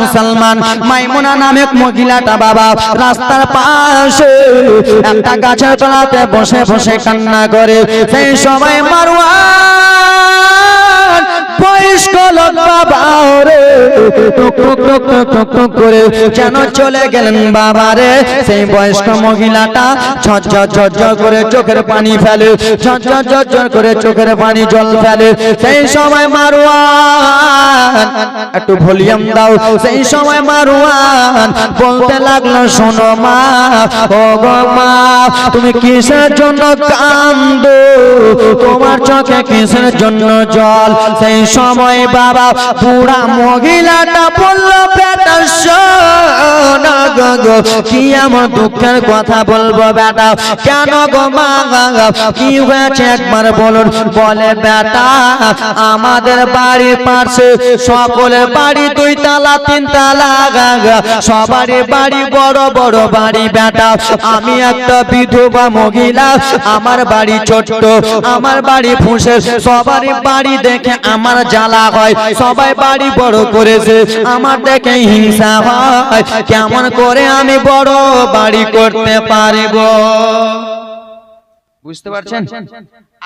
মুসলমান মাইমুনা নামক মহিলাটা বাবা রাস্তার পাশে একটা গাছের তলাতে বসে বসে কান্না করে। সেই সময় মারওয়ান বয়স্ক লোক বাবা রে টুক টুক টুক টুক টুক করে যেন চলে গেলেন বাবা রে। সেই বয়স্ক মহিলাটা ঝরঝর ঝরঝর করে চোখের পানি ফেলে, ঝরঝর ঝরঝর করে চোখের পানি জল ফেলে। সেই সময় মারওয়ান একটু ভলিউম দাও। সেই সময় মারওয়ান বলতে লাগলো, শোনো মা, ও গো মা, তুমি কিসের জন্য কাঁদো? তোমার চোখে কিসের জন্য জল? সেই সময় বাবা বুড়া মহিলাটা বলল, বেটা শোনো গো, কি আমার দুঃখের কথা বলবো বেটা? কেন গো মা, কি হয়েছে একবার বলুন। বলে, বেটা আমাদের বাড়ির পাশে সকলের বাড়ি 2 তালা 3 তালা, সবারই বাড়ি বড় বড় বাড়ি বেটা। আমি একটা বিধবা মহিলা, আমার বাড়ি ছোট্ট, আমার বাড়ি ফুসে, সবারই বাড়ি দেখে আমার জ্বালা হয়। সবাই বাড়ি বড় করেছে, আমার দেখে হিংসা হয়। কেমন করে আমি বড় বাড়ি করতে পারব? বুঝতে পারছেন?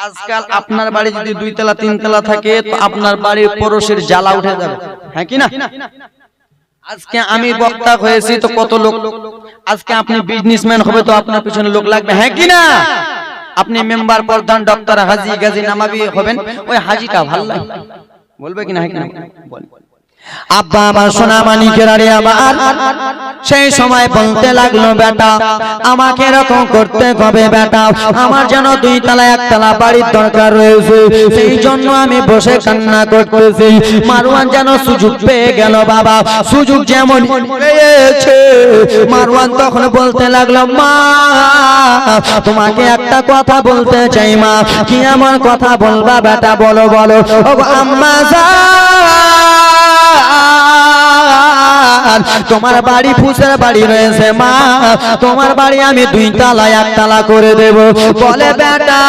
আজকাল আপনার বাড়ি যদি 2 তালা 3 তালা থাকে তো আপনার বাড়ির পড়োশের জ্বালা উঠে যাবে, হ্যাঁ কি না? আজকে আমি বক্তা হয়েছি তো কত লোক, আজকে আপনি বিজনেসম্যান হবে তো আপনার পিছনে লোক লাগবে, হ্যাঁ কি না? আপনি মেম্বার, প্রধান, ডক্টর, হাজি, গাজী, নামাবি হবেন, ওই হাজিটা ভালো লাগে, বলবে কিনা? হ্যাঁ কি না? বল। আব্বা আমার সোনা মানিকের আরে আবার সেই সময় বলতে লাগলো, বেটা আমাকে এরকম করতে হবে বেটা, আমার যেন 2 তালা 1 তালা বাড়ির দরকার রয়েছে, সেই জন্য আমি বসে কান্না করতেছি। মারওয়ান যেন সুযোগ পেয়ে গেল বাবা, সুযোগ যেমন পেয়েছে মারওয়ান তখন বলতে লাগলো, মা তোমাকে একটা কথা বলতে চাই মা। কি এমন কথা বলবা বেটা? বলো বলো। ও আম্মা তোমার বাড়ি ফুসের বাড়ি রয়েছে মা, তোমার বাড়ি আমি 2 তালা 1 তালা করে দেব। বলে, বেটা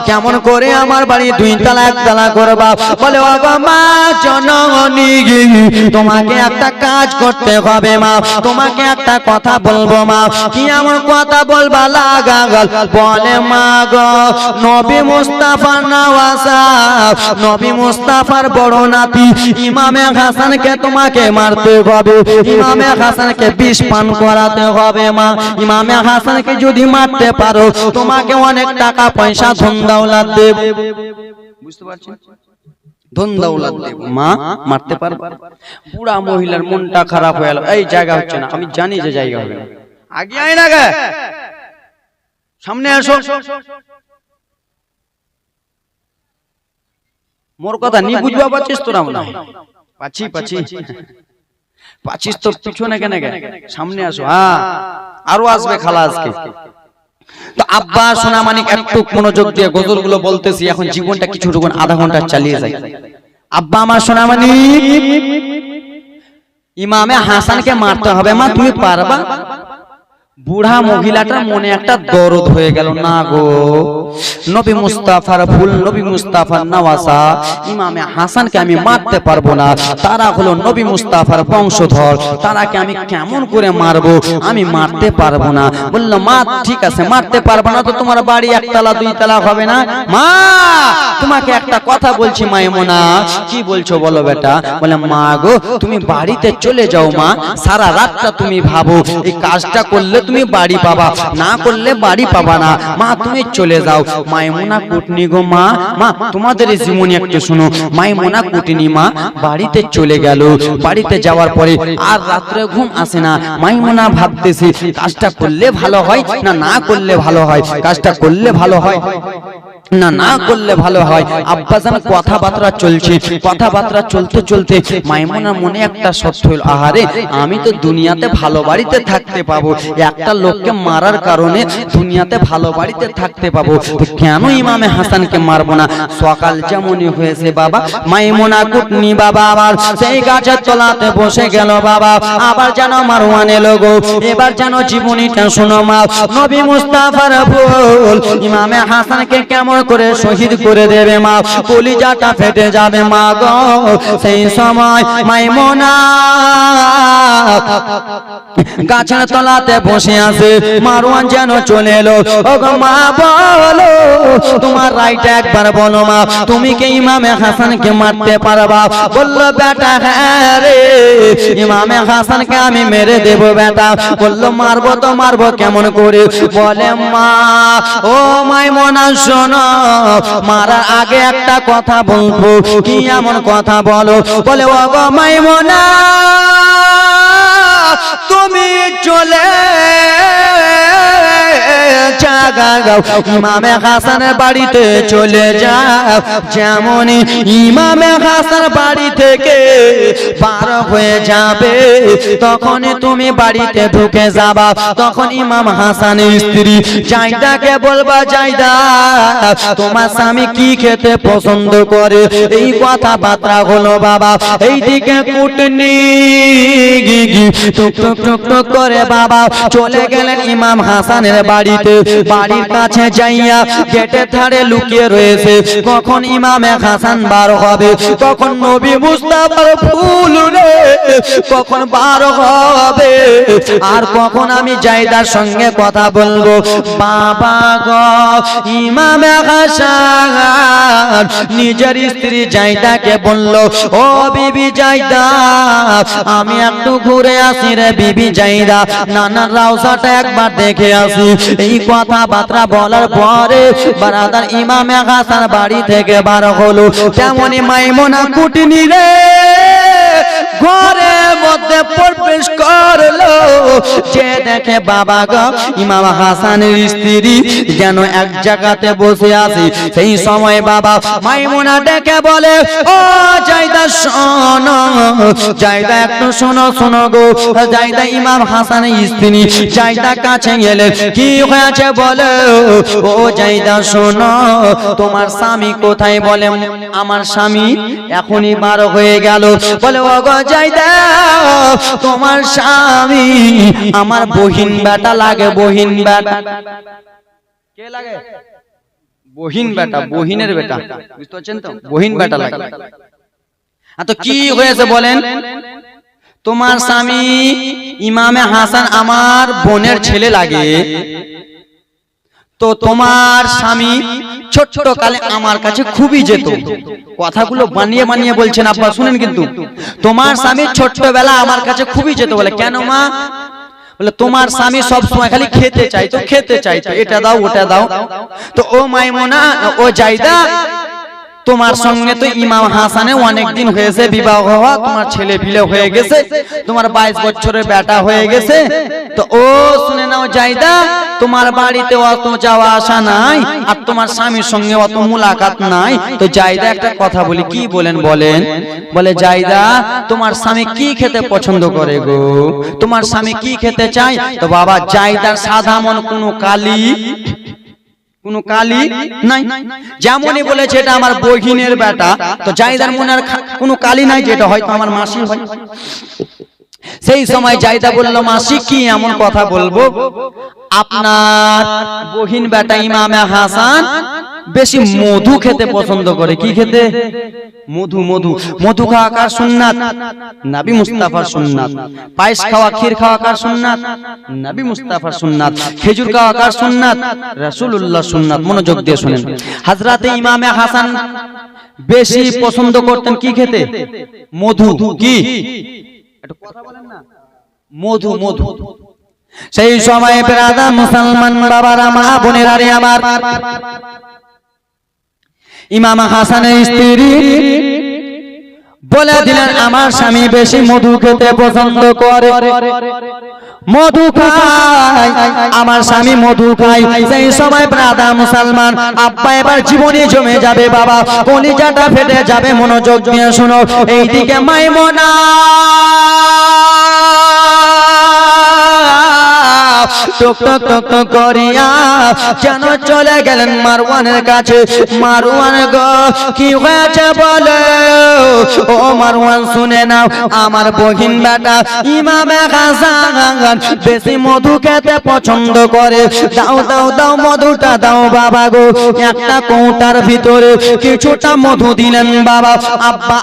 কেমন করে আমার বাড়ি 2 তালা 1 তালা করবা? বলে, ও গো মা জননী, তোমাকে একটা কাজ করতে হবে মা, তোমাকে একটা কথা বলবো মা। কি এমন কথা বলবা লাগা? বলে, মা গো নবী মুস্তাফা নওয়াজা, নবী মুস্তাফার বড় নাতি ইমামে হাসানকে তোমাকে মারতে হবে, ইমামে হাসানকে বিষ পান করাতে হবে মা। ইমামে হাসানকে যদি মারতে পারো তোমাকে অনেক টাকা পয়সা ধন দৌলত দেব। বুঝতে পারছেন? ধন দৌলত দেব মা, মারতে পারবে? বুড়া মহিলার মনটা খারাপ হয়ে গেল, এই জায়গা হচ্ছে না, আমি জানি যে জায়গা হবে না, আগে আয় না গে, সামনে আসো। মোর কথা নি বুঝবা পাচ্ছিস তোরা? মনে পাচ্ছি পাচ্ছি পাচ্ছিস তো, পিছনে কেন গে, সামনে আসো। হ্যাঁ আরো আসবে খালা আজকে। তো আব্বা সোনা মানিক একটু মনোযোগ দিয়ে গজলগুলো বলতেছি, এখন জীবনটা কিছুটুকুন আধা ঘন্টা চালিয়ে যায়। আব্বা আমার সোনা মানিক, ইমামে হাসানকে মারতে হবে মা, তুমি পারবা? বুড়া মহিলাটার মনে একটা দরদ হয়ে গেল, না গো নবী মুস্তাফার ফুল, নবী মুস্তাফার নওয়াজা ইমামে হাসানকে আমি মারতে পারবো না, তারা হলো নবী মুস্তাফার বংশধর, তারাকে আমি কেমন করে মারবো? আমি মারতে পারবো না। বললো, মা ঠিক আছে মারতে পারবো না তো তোমার বাড়ি 1 তালা 2 তালা হবে না মা। তোমাকে একটা কথা বলছি মাইমুনা। কি বলছো বলো বেটা? বলে, মা গো তুমি বাড়িতে চলে যাও মা, সারা রাতটা তুমি ভাবো, এই কাজটা করলে তুমি বাড়ি পাবা, না করলে বাড়ি পাবা না, মা তুমি চলে যাও। মাইমুনা কুটনি গো মা, মা তোমাদের জীবনী একটু শুনো। মাইমুনা কুটনি মা বাড়িতে চলে গেল, বাড়িতে যাওয়ার পরে আর রাত্রে ঘুম আসে না। মাইমুনা ভাবতেছে কাজটা করলে ভালো হয় না না করলে ভালো হয়, কাজটা করলে ভালো হয় না না করলে ভালো হয়। আব্বাজান কথাবার্তা চলছে, কথাবার্তা চলতে চলতে মাইমুনার মনে একটা সত্য হলো, আহারে আমি তো দুনিয়াতে ভালো বাড়িতে থাকতে পাবো, একটা লোককে মারার কারণে দুনিয়াতে ভালো বাড়িতে থাকতে পাবো, তো কেন ইমামে হাসানকে মারবো না? সকাল যেমনই হয়েছে বাবা মাইমুনা কুটনি বাবা আবার সেই গাছের তলাতে বসে গেল বাবা, আবার যেন মারওয়ান এলো গো, এবার যেন জীবনীটা শোনো মা। নবী মুস্তাফার ফুল ইমামে হাসানকে কেমন করে শহীদ করে দেবে মা, কলিজাটা ফেটে যাবে মা গো। সেই সময় মাইমুনা গাছের তলাতে বসে আছে। মারওয়ান যেন চলে এলো। ওগো মা বলো তোমার রাইট একবার বলো মা, তুমি কি ইমামে হাসানকে মারতে পারবা? বললো বেটা হ্যাঁ রে, ইমামে হাসানকে আমি মেরে দেব বেটা। বললো মারবো তো মারবো কেমন করে? বলে মা ও মাইমুনা শোনো, মারার আগে একটা কথা বলবো। কি এমন কথা বলো? বলে ওগো মাইমুনা তুমি চলে যাও ইমামে হাসানের বাড়িতে চলে যাও। যেমন ইমামে হাসান বাড়ি থেকে পার হয়ে যাবে তখনই তুমি বাড়িতে ঢুকে যাবা। তখন ইমাম হাসানের স্ত্রী জাইদাকে বলবা জাইদা তোমার স্বামী কি খেতে পছন্দ করে? এই কথাবার্তা হলো বাবা। এইদিকে কুটনি টুক টুক টুক টুক করে বাবা চলে গেলেন ইমাম হাসানের বাড়িতে। বাড়ির কাছে যাইয়া গেটের ধারে লুকিয়ে রয়েছে কখন ইমামে হাসান বার হবে, কখন নবী মুস্তাফার ফুল রে কখন বার হবে, আর কখন আমি জাইদার সঙ্গে কথা বলবো। বাবা গো ইমামে হাসান নিজের স্ত্রী জাইদাকে বলল ও বিবি জাইদা আমি একটু ঘুরে আসি রে বিবি জাইদা, নানার রওজাটা একবার দেখে আসি। এই কথাবার্তা বলার পরে বারাদার ইমামে হাসান বাড়ি থেকে বার হলো। তেমনি মাইমুনা কুটনি রে ঘরের মধ্যে প্রবেশ করলো। যে দেখে বাবা গো ইমাম হাসানের স্ত্রী যেন এক জায়গাতে বসে আছে। সেই সময় বাবা মাইমুনা ডেকে বলে ও জাইদা শোনো, জাইদা একটু শোনো শোনো গো। জাইদা ইমাম হাসানের স্ত্রী জাইদা কাছে গেলে কি হয়েছে বলে ও জাইদা শোনো তোমার স্বামী কোথায়? বলে আমার স্বামী এখনই বার হয়ে গেল। বলে ও গো জাইদা তোমার স্বামী আমার বহিন বেটা লাগে। বহিন বেটা কে লাগে? বহিন বেটা, বহিনের বেটা, বুঝতে পারছেন তো? বহিন বেটা লাগে। তো কি হয়েছে বলেন? তোমার স্বামী ইমামে হাসান আমার বোনের ছেলে লাগে। তো তোমার স্বামী ছোট কালে আমার কাছে খুবই যেত। কথাগুলো বানিয়ে বানিয়ে বলছেন আব্বা, শুনেন কিন্তু। তোমার স্বামী ছোটবেলা আমার কাছে খুবই যেত। বলে কেন মা? বলে তোমার স্বামী সব সময় খালি খেতে চাইতো, খেতে চাইতো, এটা দাও ওটা দাও। তো ও মাইমুনা ও জাইদা তোমার সঙ্গে তো ইমাম হাসানের অনেক দিন হয়েছে বিবাহ হওয়া, তোমার ছেলে পিলে হয়ে গেছে, তোমার 22 বছরের বেটা হয়ে গেছে। তো ও শুনে নাও জাইদা তোমার বাড়িতে অত যাওয়া আসা নাই আর তোমার স্বামীর সঙ্গে অত মুলাকাত নাই। তো জাইদা একটা কথা বলি, কি বলেন বলেন? বলে জাইদা তোমার স্বামী কি খেতে পছন্দ করে গো? তোমার স্বামী কি খেতে চায়? তো বাবা জাইদার সাধারণ কোনো কালি নাই। যেমনই বলেছে এটা আমার বহিনের বেটা, তো জাইদার মনের কোনো কালি নাই যেটা হয়তো আমার মাসি হয়। সেই সময় জাইদা বলল মাসি কি এমন কথা বলবো? আপনার বহিন বেটা ইমামে হাসান বেশি মধু খেতে পছন্দ করে। কি খেতে? মধু। মধু মধু খাওয়া কার সুন্নাত? নবী মুস্তাফার সুন্নাত। পায়েস খাওয়া ক্ষীর খাওয়া কার সুন্নাত? নবী মুস্তাফার সুন্নাত। খেজুর খাওয়া কার সুন্নাত? রাসূলুল্লাহ সুন্নাত। মনোযোগ দিয়ে শুনেন। হযরতে ইমামে হাসান বেশি পছন্দ করতেন কি খেতে? মধু। কি একটু কথা বলেন না? মধু। মধু। সেই সময় বেরাদা মুসলমান বাবারা মা বোনেরা রে আমার, ইমাম হাসানের স্ত্রী বলে দিলেন আমার স্বামী বেশি মধু খেতে পছন্দ করে, মধু খায়, আমার স্বামী মধু খায়। সেই সময় ব্রাদা মুসলমান আব্বা এবার জীবনে জমে যাবে বাবা, কলিজাটা ফেটে যাবে। মনোযোগ দিয়ে শোনো। এইদিকে মাইমুনা টক টক টক টক করিয়া যেন চলে গেলেন মারওয়ানের কাছে। মারওয়ান গো কি হয়েছে বলে? ও মারওয়ান শুনে নাও, আমার বহিন বেটা ইমামে হাসান বেশি মধু খেতে পছন্দ করে। দাও দাও দাও মধুটা দাও বাবা গো। একটা কৌটার ভিতরে কিছুটা মধু দিলেন বাবা। আব্বা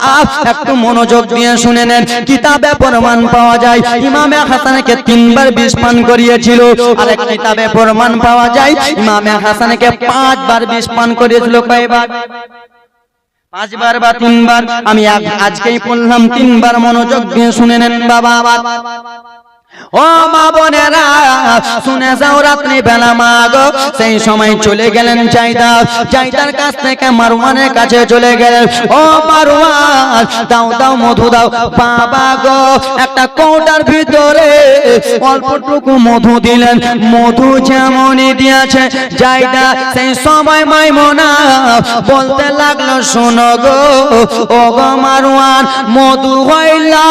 একটু মনোযোগ দিয়ে শুনে নেন, কিতাবে প্রমাণ পাওয়া যায় ইমামে হাসানকে 3 বার বিষ পান করিয়েছিল। আর এক কিতাবে প্রমাণ পাওয়া যায় ইমামে হাসানকে 5 বার বিষ পান করিয়েছিল। কয়বার? 5 বার বা 3 বার? আমি আজকেই বললাম 3 বার। মনোযোগ দিয়ে শুনে নেন বাবা। ও মা বোনেরা শুনে যাও, রাত্রি বেলা মা গো সেই সময় চলে গেলেন জাইদার কাছ থেকে মারওয়ানের কাছে চলে গেলেন। ও মারওয়ান দাও দাও মধু দাও বাবা গো। একটা কৌটার ভিতরে অল্পটুকু মধু দিলেন। মধু যেমনই দিয়েছে জাইদা সেই সময় মাইমুনা বলতে লাগলো, শোনো গো ও গো মারওয়ান, মধু হইলা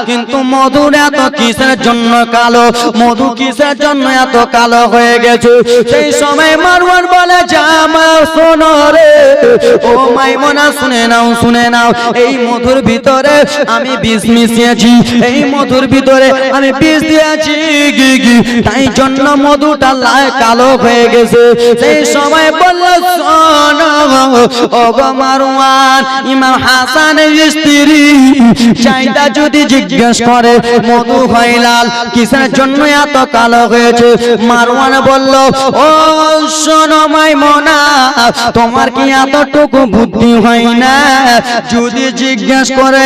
কিন্তু মধুর এত কিসের জন্য কালো? মধু কিসের জন্য এত কালো হয়ে গেছে? সেই সময় মারওয়ান বলে, জামা শোনো রে ও মাইমুনা, শুনে নাও শুনে নাও, এই মধুর ভিতরে আমি বিষ মিশিয়েছি, এই মধুর ভিতরে আমি বিষ দিয়েছি, তাই জন্য মধুটা কালো হয়ে গেছে। সেই সময় বলল, শোনো ও গো মারওয়ান, ইমাম হাসানের স্ত্রী জাইদা যদি জিজ্ঞেস করে মধু হয় লাল, কিসের জন্য এত কালো হয়েছে? মারওয়ান বলল, ও শোনো মাইমুনা, তোমার কি এতটুকু বুদ্ধি হয় না? যদি জিজ্ঞেস করে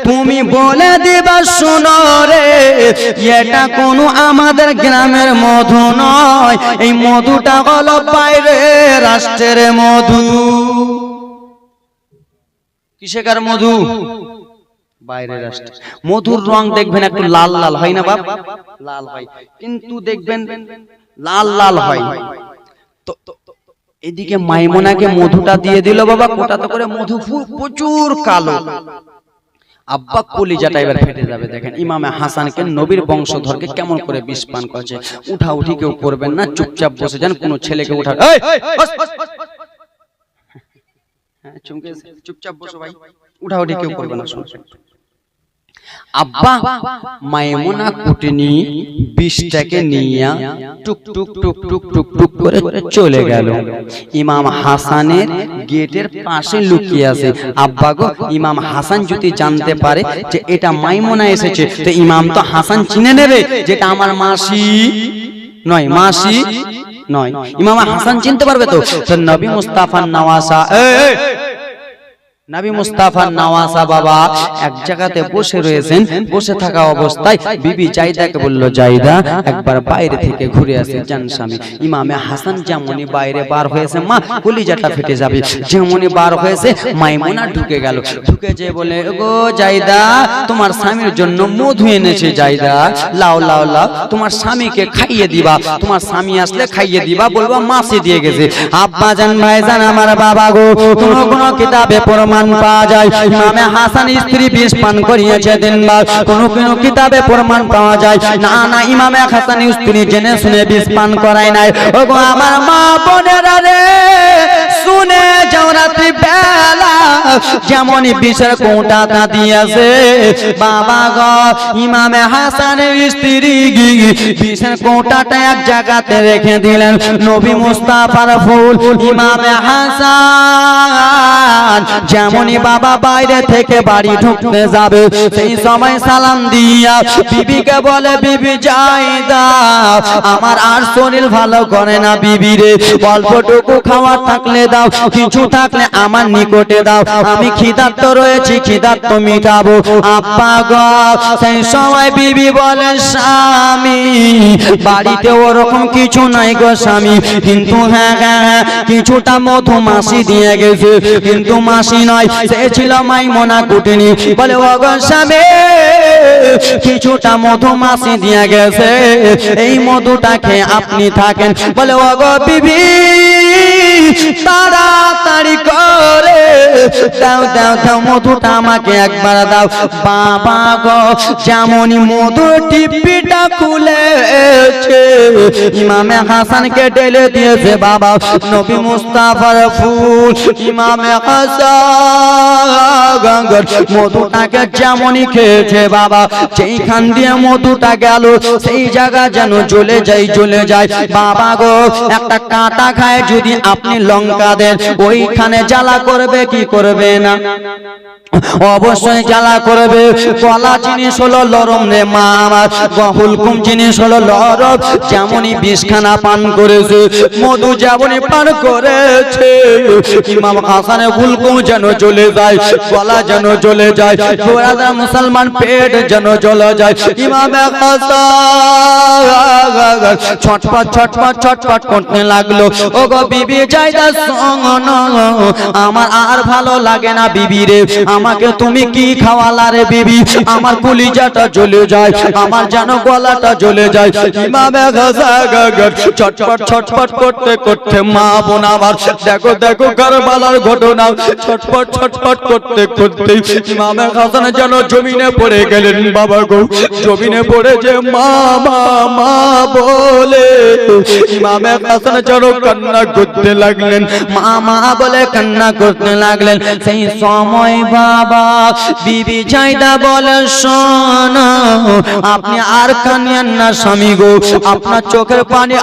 তুমি বলে দিবা, শোনো রে এটা কোনো আমাদের গ্রামের মধু নয়, এই মধুটা হলো বাইরে রাষ্ট্রের মধু। কিসেকার মধু? বাইরের রাষ্ট্র। মধুর রং দেখবেন একটু লাল লাল হয় না বাপ? লাল হয়, কিন্তু দেখবেন লাল লাল হয়। তো এদিকে মাইমুনাকে মধুটা দিয়ে দিল বাবা, কোটাতে করে মধু প্রচুর কালো। আব্বা কলিজাটা এবার ফেটে যাবে। দেখেন ইমামে হাসানকে নবীর বংশধরকে কেমন করে বিষ পান করেছে। উঠা উঠি কেউ করবেন না, চুপচাপ বসে যান। কোন ছেলেকে উঠা, চুপচাপ বসো ভাই, উঠা উঠি কেউ করবে না। আব্বা মাইমুনা কুটনি বিষটাকে নিয়ে টুক টুক টুক টুক টুক টুক করে চলে গেল। ইমাম হাসানের গেটের পাশে লুকিয়ে আছে। আব্বা গো, ইমাম হাসান যদি জানতে পারে যে এটা মাইমুনা এসেছে, তো ইমাম তো হাসান চিনে নেবে যেটা আমার মাসি নয়, মাসি নয়। ইমাম হাসান চিনতে পারবে তো? নবী মুস্তাফা নওয়াসা, নবী মুস্তাফা নওয়াসা বাবা এক জায়গাতে বসে রয়েছেন। বসে থাকা অবস্থায় বিবি জাইদাকে বলল, জাইদা একবার বাইরে থেকে ঘুরে আসে জান স্বামী। ইমামে হাসান যেমনই বাইরে বার হয়েছে, মা কলিজাটা ফেটে যাবে, যেমনই বার হয়েছে মাইমুনা ঢুকে গেল। ঢুকে যে বলে, গো জাইদা তোমার স্বামীর জন্য মধু এনেছে, জাইদা লাও লাও লাও, তোমার স্বামীকে খাইয়ে দিবা, তোমার স্বামী আসলে খাইয়ে দিবা, বলবা মাসি দিয়ে গেছে। আব্বা জান ভাইজান আমার বাবা গো, কোন কিতাবে প্রমাণ পাওয়া যায় ইমামে হাসান স্ত্রী বিষ পান করিয়েছে 3 বার। কোন কিতাবে প্রমাণ পাওয়া যায় না না ইমামে হাসান স্ত্রী জেনে শুনে বিষ পান করায় নাই। ওগো আমার মা বোনেরা রে, শুনে যাও, রাত্রি বেলা যেমনই বিষের কৌটাটা দিয়েছে বাবা গো, ইমামে হাসানের স্ত্রী বিষের কৌটাটা এক জায়গাতে রেখে দিলেন। নবী মুস্তাফার ফুল ইমামে হাসান যেমনই বাবা বাইরে থেকে বাড়ি ঢুকতে যাবে, সেই সময় সালাম দিয়া বিবিকে বলে, বিবি জাইদা আমার আর শরীর ভালো করে না, বিবি রে অল্পটুকু খাবার থাকলে দাও, কিছু থাকলে আমার নিকটে দাও, আমি খিদার্ত রয়েছি, খিদার্ত মিটাবো। আব্বা গো, সেই সময় বিবি বলে, স্বামী বাড়িতে ওরকম কিছু নাই গো স্বামী, কিন্তু হ্যাঁ হ্যাঁ কিছুটা মধু মাসি দিয়ে গেছে, কিন্তু মাসি নয়, সে ছিল মাইমুনা কুটনি। বলে, ও গো স্বামী কিছুটা মধু মাসি দিয়ে গেছে, এই মধুটা খেয়ে আপনি থাকেন। বলে, ও গো বিবি তাড়াতাড়ি করে দাও দাও দাও মধুটা আমাকে একবার দাও। বাবা গো যেমনই মধুর টিপিটা খুলেছে ইমামে হাসানকে ঢেলে দিয়েছে বাবা নবী মুস্তাফার ফুল। ইমামে হাসান মধুটাকে যেমনই খেয়েছে বাবা যেইখান দিয়ে মধুটা গেল সেই জায়গা যেন জ্বলে যায় বাবা গো। একটা কাঁটা খায় যদি আপনি লঙ্কা দেন ওইখানে জ্বালা করবে কি করবে না? অবশ্যই জ্বালা করবে। কলা জিনিস হলো লরম রে মা আমার, হুলকুম জিনিস হলো লরম। যেমনই বিষখানা পান করেছে মধু যেমনই পান করেছে ইমাম হাসানের হুলকুম যেন জ্বলে যায়, গলা যেন জ্বলে যায়, মুসলমান পেট যেন জ্বলে যায়। ইমাম হাসান ছটপট ছটপট ছটপট করতে লাগলো। ও গো বিবি জায়দা শোনো, আমার আর ভালো লাগে না বিবি রে, আমাকে তুমি কি খাওয়ালা রে বিবি? আমার কলিজাটা জ্বলে যায়, আমার যেন গলাটা জ্বলে যায়। ইমামে হাসান ছটপট ছটপট করতে করতে মা বোন আমার দেখো দেখো কারবালার ঘটনা ছটপট ছটপট করতে করতে ইমামে হাসান যেন জমিনে পড়ে গেলেন বাবা গো। জমিনে পড়ে যে মা মা মা বলে ইমামে হাসান যেন কান্না করতে লাগলেন, মা মা বলে কান্না করতে লাগলেন। সেই সময় বাবা বিবি জায়দা বলে শোনো আপনি আর কানিয়েন না স্বামী গো, আপনার চোখের পানি